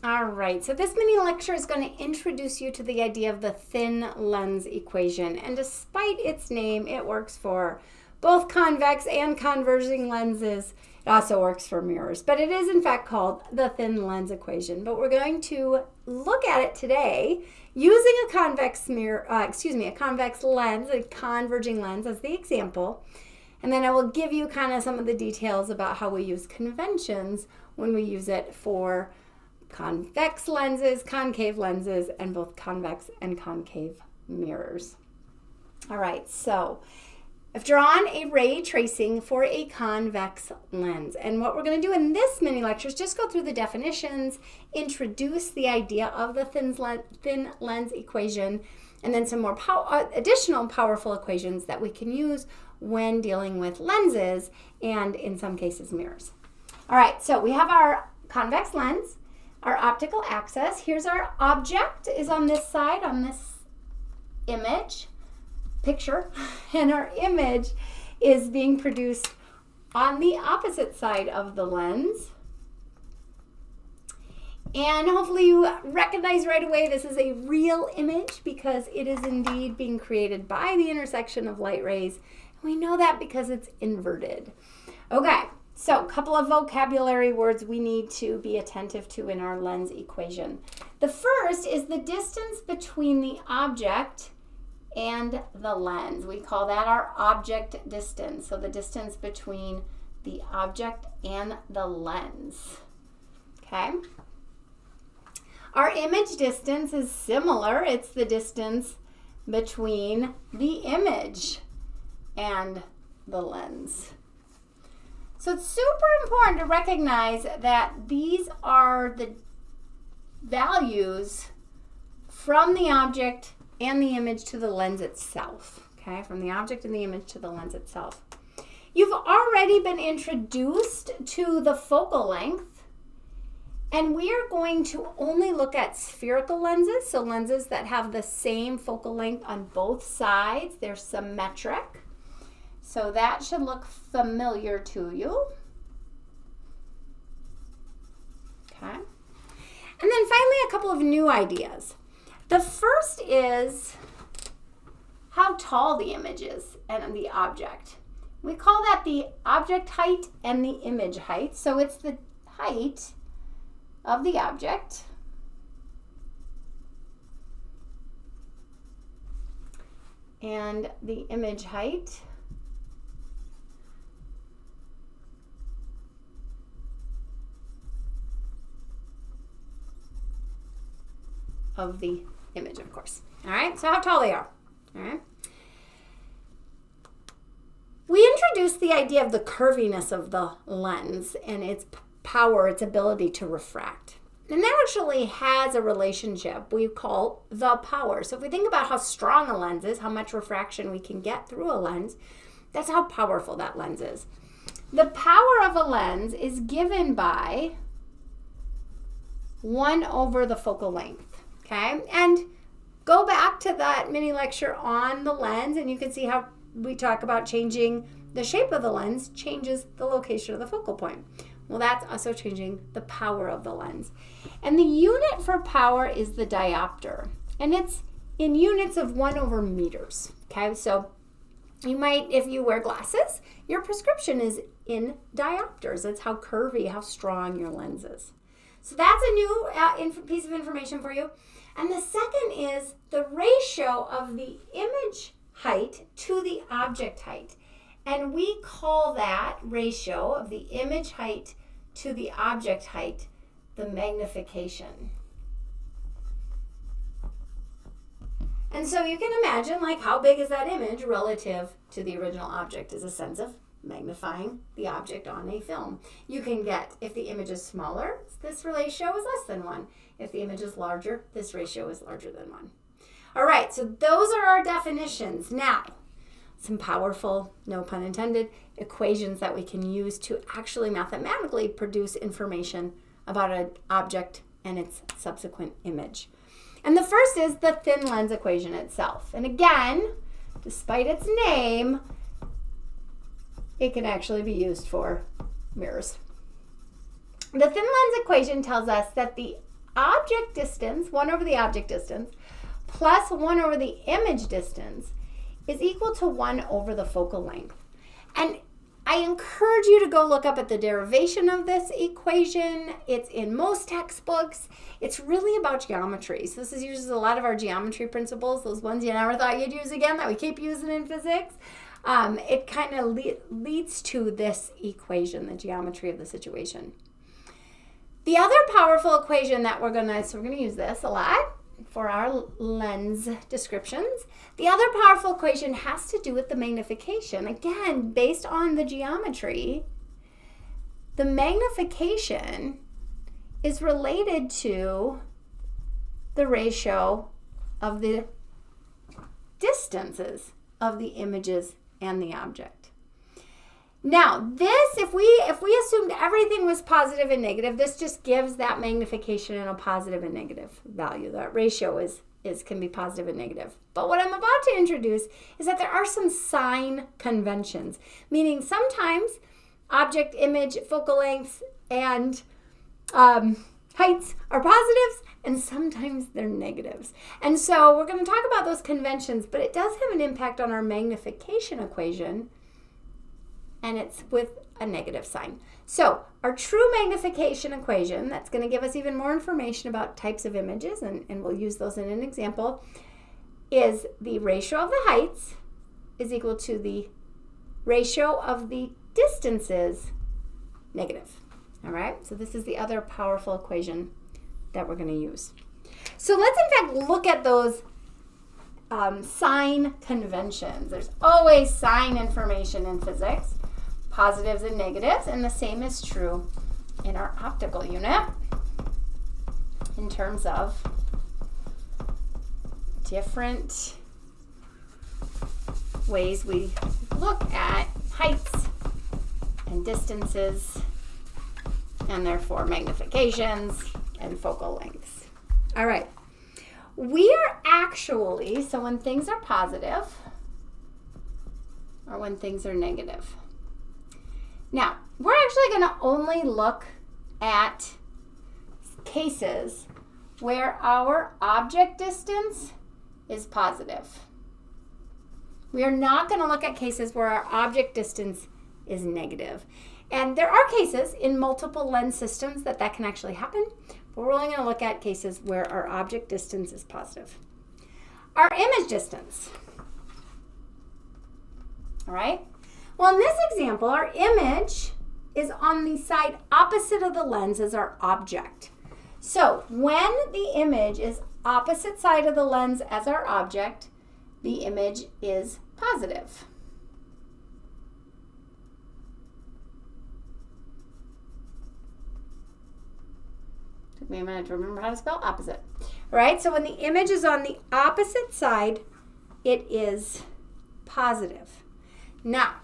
All right, so this mini lecture is going to introduce you to the idea of the thin lens equation. And despite its name, it works for both convex and converging lenses. It also works for mirrors, but it is in fact called the thin lens equation. But we're going to look at it today using a convex a convex lens, a converging lens as the example. And then I will give you kind of some of the details about how we use conventions when we use it for convex lenses, concave lenses, and both convex and concave mirrors. All right, so I've drawn a ray tracing for a convex lens. And what we're going to do in this mini lecture is just go through the definitions, introduce the idea of the thin lens equation, and then some more additional powerful equations that we can use when dealing with lenses and in some cases mirrors. All right, so we have our convex lens, our optical axis. Here's our object is on this side, on this picture, and our image is being produced on the opposite side of the lens. And hopefully you recognize right away this is a real image because it is indeed being created by the intersection of light rays. We know that because it's inverted. Okay. So a couple of vocabulary words we need to be attentive to in our lens equation. The first is the distance between the object and the lens. We call that our object distance. So the distance between the object and the lens. Okay. Our image distance is similar. It's the distance between the image and the lens. So it's super important to recognize that these are the values from the object and the image to the lens itself, okay? From the object and the image to the lens itself. You've already been introduced to the focal length, and we are going to only look at spherical lenses, so lenses that have the same focal length on both sides. They're symmetric. So that should look familiar to you. Okay. And then finally, a couple of new ideas. The first is how tall the image is and the object. We call that the object height and the image height. So it's the height of the object and the image height of the image, of course. All right, so how tall they are. All right. We introduced the idea of the curviness of the lens and its power, its ability to refract. And that actually has a relationship we call the power. So if we think about how strong a lens is, how much refraction we can get through a lens, that's how powerful that lens is. The power of a lens is given by 1 over the focal length. Okay, and go back to that mini lecture on the lens and you can see how we talk about changing the shape of the lens changes the location of the focal point. Well, that's also changing the power of the lens. And the unit for power is the diopter, and it's in units of 1 over meters. Okay, so you might, if you wear glasses, your prescription is in diopters. That's how curvy, how strong your lens is. So that's a new piece of information for you. And the second is the ratio of the image height to the object height. And we call that ratio of the image height to the object height the magnification. And so you can imagine, like, how big is that image relative to the original object is a sense of magnifying the object on a film. You can get, if the image is smaller, this ratio is less than 1. If the image is larger, this ratio is larger than 1. All right, so those are our definitions. Now, some powerful, no pun intended, equations that we can use to actually mathematically produce information about an object and its subsequent image. And the first is the thin lens equation itself. And again, despite its name, it can actually be used for mirrors. The thin lens equation tells us that the object distance, 1 over the object distance, plus 1 over the image distance is equal to 1 over the focal length. And I encourage you to go look up at the derivation of this equation. It's in most textbooks. It's really about geometry. So this uses a lot of our geometry principles, those ones you never thought you'd use again that we keep using in physics. It kind of leads to this equation, the geometry of the situation. The other powerful equation that we're going to use this a lot for our lens descriptions. The other powerful equation has to do with the magnification. Again, based on the geometry, the magnification is related to the ratio of the distances of the images and the object. Now, this, if we assumed everything was positive and negative, this just gives that magnification in a positive and negative value. That ratio can be positive and negative. But what I'm about to introduce is that there are some sign conventions, meaning sometimes object, image, focal lengths, and heights are positives, and sometimes they're negatives. And so we're going to talk about those conventions, but it does have an impact on our magnification equation, and it's with a negative sign. So our true magnification equation, that's going to give us even more information about types of images, and we'll use those in an example, is the ratio of the heights is equal to the ratio of the distances negative. All right, so this is the other powerful equation that we're going to use. So let's in fact look at those sign conventions. There's always sign information in physics, positives and negatives, and the same is true in our optical unit in terms of different ways we look at heights and distances and therefore magnifications and focal lengths. All right. We are actually, so when things are positive or when things are negative. Now, we're actually going to only look at cases where our object distance is positive. We are not going to look at cases where our object distance is negative. And there are cases in multiple lens systems that can actually happen, but we're only going to look at cases where our object distance is positive. Our image distance. All right? Well, in this example, our image is on the side opposite of the lens as our object. So when the image is opposite side of the lens as our object, the image is positive. Took me a minute to remember how to spell opposite. All right, so when the image is on the opposite side, it is positive. Now,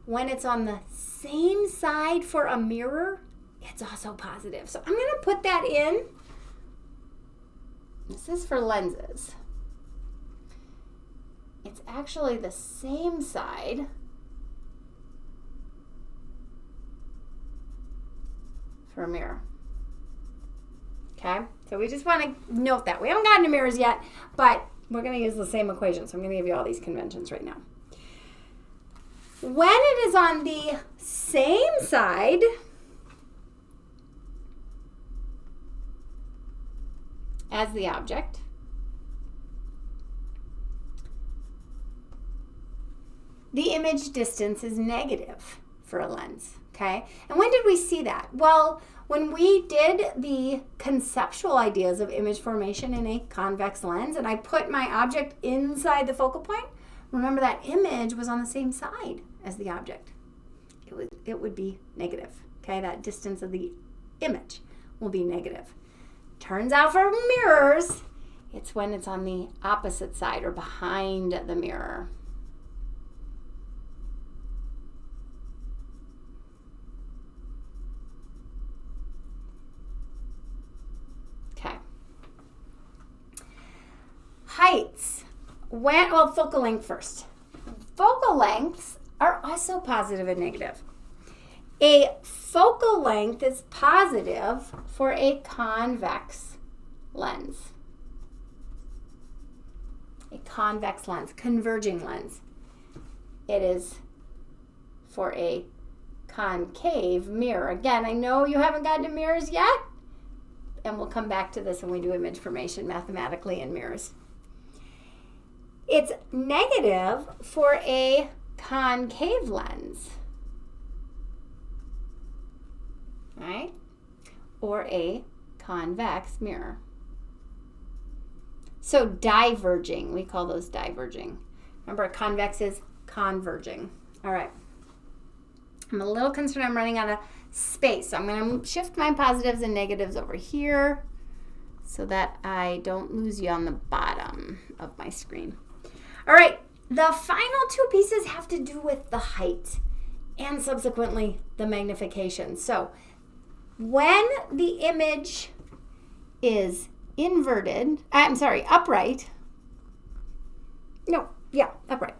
when it's on the same side for a mirror, it's also positive. So I'm going to put that in. This is for lenses. It's actually the same side for a mirror. Okay, so we just want to note that. We haven't gotten to mirrors yet, but we're going to use the same equation. So I'm going to give you all these conventions right now. When it is on the same side as the object, the image distance is negative for a lens, okay? And when did we see that? Well, when we did the conceptual ideas of image formation in a convex lens, and I put my object inside the focal point, remember that image was on the same side as the object. It would be negative, okay? That distance of the image will be negative. Turns out for mirrors, it's when it's on the opposite side or behind the mirror. Okay. Heights. Focal length first. Focal lengths are also positive and negative. A focal length is positive for a convex lens. A convex lens, converging lens. It is for a concave mirror. Again, I know you haven't gotten to mirrors yet, and we'll come back to this when we do image formation mathematically in mirrors. It's negative for a concave lens, right? Or a convex mirror. So diverging, we call those diverging. Remember, convex is converging. All right. I'm a little concerned I'm running out of space, so I'm going to shift my positives and negatives over here so that I don't lose you on the bottom of my screen. All right, the final two pieces have to do with the height and subsequently the magnification. So when the image is upright. Upright.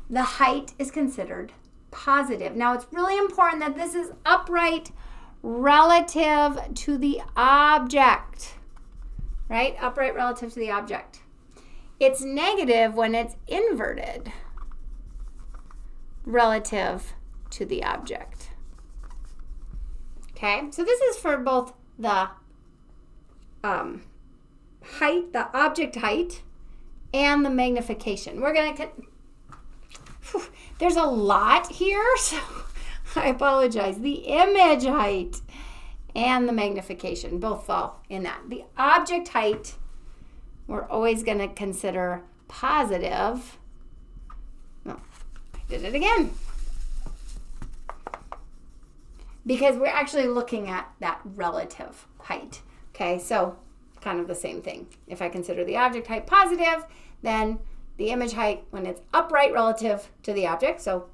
The height is considered positive. Now, it's really important that this is upright relative to the object, right? Upright relative to the object. It's negative when it's inverted relative to the object. Okay, so this is for both the height, the object height, and the magnification. We're going to... There's a lot here, so I apologize. The image height and the magnification both fall in that. The object height, we're always going to consider positive. Oh, I did it again. Because we're actually looking at that relative height. Okay, so kind of the same thing. If I consider the object height positive, then the image height when it's upright relative to the object, so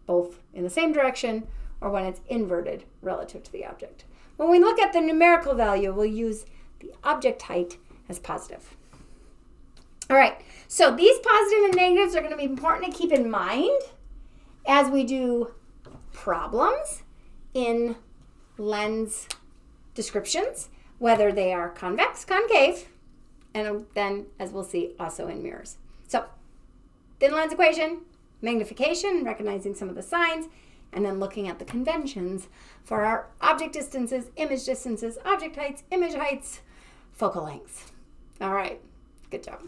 both in the same direction, or when it's inverted relative to the object. When we look at the numerical value, we'll use the object height as positive. All right, so these positive and negatives are going to be important to keep in mind as we do problems in lens descriptions, whether they are convex, concave, and then, as we'll see, also in mirrors. So, thin lens equation, magnification, recognizing some of the signs, and then looking at the conventions for our object distances, image distances, object heights, image heights, focal lengths. All right, good job.